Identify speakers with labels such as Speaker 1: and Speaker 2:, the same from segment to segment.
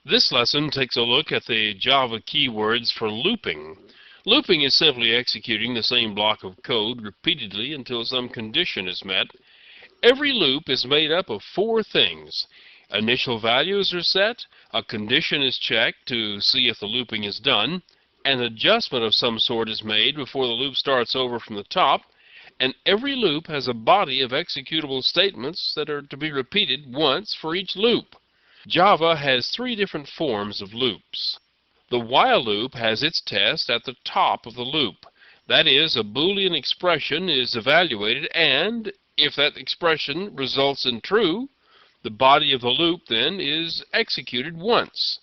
Speaker 1: This lesson takes a look at the Java keywords for looping. Looping is simply executing the same block of code repeatedly until some condition is met. Every loop is made up of four things. Initial values are set, a condition is checked to see if the looping is done, an adjustment of some sort is made before the loop starts over from the top, and every loop has a body of executable statements that are to be repeated once for each loop. Java has three different forms of loops. The while loop has its test at the top of the loop. That is, a Boolean expression is evaluated, and if that expression results in true, the body of the loop then is executed once.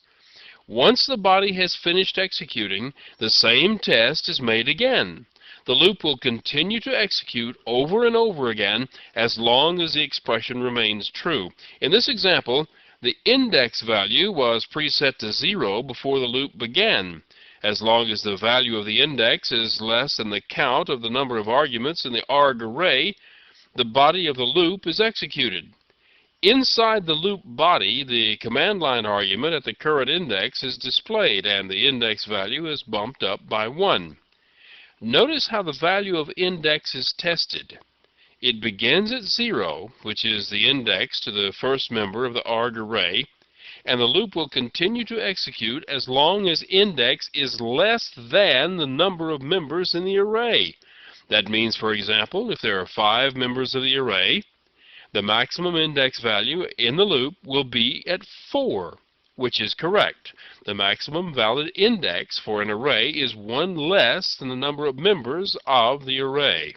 Speaker 1: Once the body has finished executing, the same test is made again. The loop will continue to execute over and over again as long as the expression remains true. In this example, the index value was preset to 0 before the loop began. As long as the value of the index is less than the count of the number of arguments in the arg array, the body of the loop is executed. Inside the loop body, the command line argument at the current index is displayed, and the index value is bumped up by 1. Notice how the value of index is tested. It begins at 0, which is the index to the first member of the arg array, and the loop will continue to execute as long as index is less than the number of members in the array. That means, for example, if there are 5 members of the array, the maximum index value in the loop will be at 4, which is correct. The maximum valid index for an array is 1 less than the number of members of the array.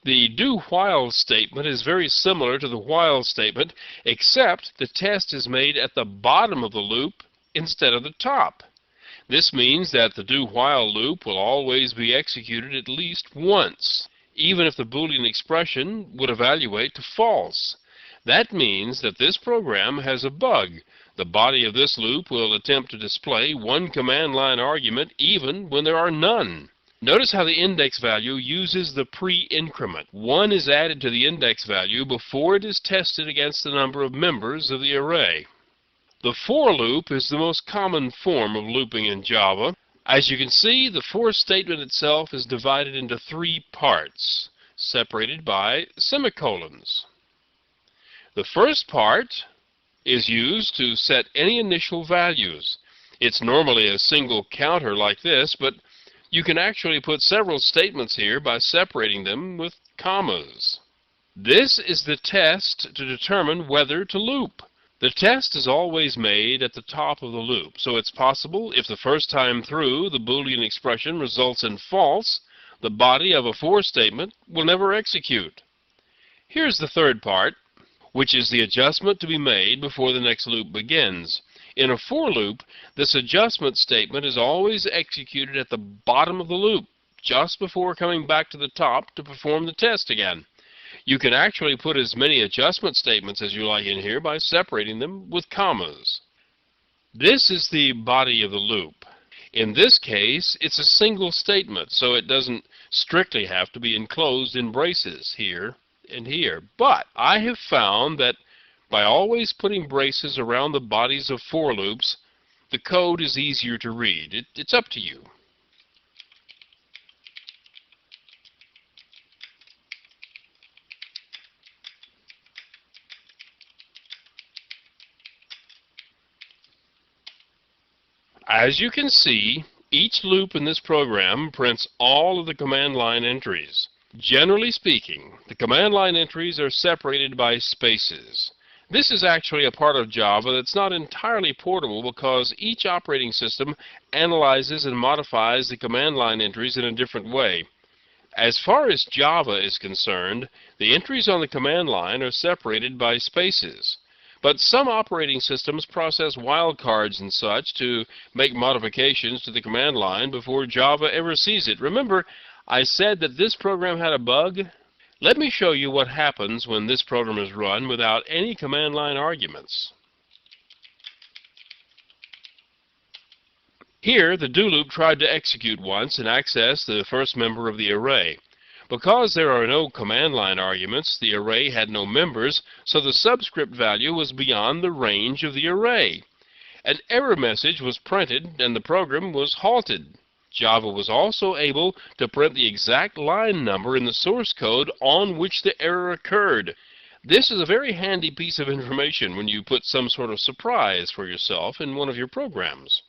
Speaker 1: The do-while statement is very similar to the while statement, except the test is made at the bottom of the loop instead of the top. This means that the do-while loop will always be executed at least once, even if the Boolean expression would evaluate to false. That means that this program has a bug. The body of this loop will attempt to display one command line argument even when there are none. Notice how the index value uses the pre-increment. 1 is added to the index value before it is tested against the number of members of the array. The for loop is the most common form of looping in Java. As you can see, the for statement itself is divided into 3 parts, separated by semicolons. The first part is used to set any initial values. It's normally a single counter like this, but you can actually put several statements here by separating them with commas. This is the test to determine whether to loop. The test is always made at the top of the loop, so it's possible if the first time through the Boolean expression results in false, the body of a for statement will never execute. Here's the third part, which is the adjustment to be made before the next loop begins. In a for loop, this adjustment statement is always executed at the bottom of the loop, just before coming back to the top to perform the test again. You can actually put as many adjustment statements as you like in here by separating them with commas. This is the body of the loop. In this case, it's a single statement, so it doesn't strictly have to be enclosed in braces here and here. But I have found that by always putting braces around the bodies of for loops, the code is easier to read. It's up to you. As you can see, each loop in this program prints all of the command line entries. Generally speaking, the command line entries are separated by spaces. This is actually a part of Java that's not entirely portable because each operating system analyzes and modifies the command line entries in a different way. As far as Java is concerned, the entries on the command line are separated by spaces. But some operating systems process wildcards and such to make modifications to the command line before Java ever sees it. Remember, I said that this program had a bug? Let me show you what happens when this program is run without any command line arguments. Here, the do loop tried to execute once and access the first member of the array. Because there are no command line arguments, the array had no members, so the subscript value was beyond the range of the array. An error message was printed and the program was halted. Java was also able to print the exact line number in the source code on which the error occurred. This is a very handy piece of information when you put some sort of surprise for yourself in one of your programs.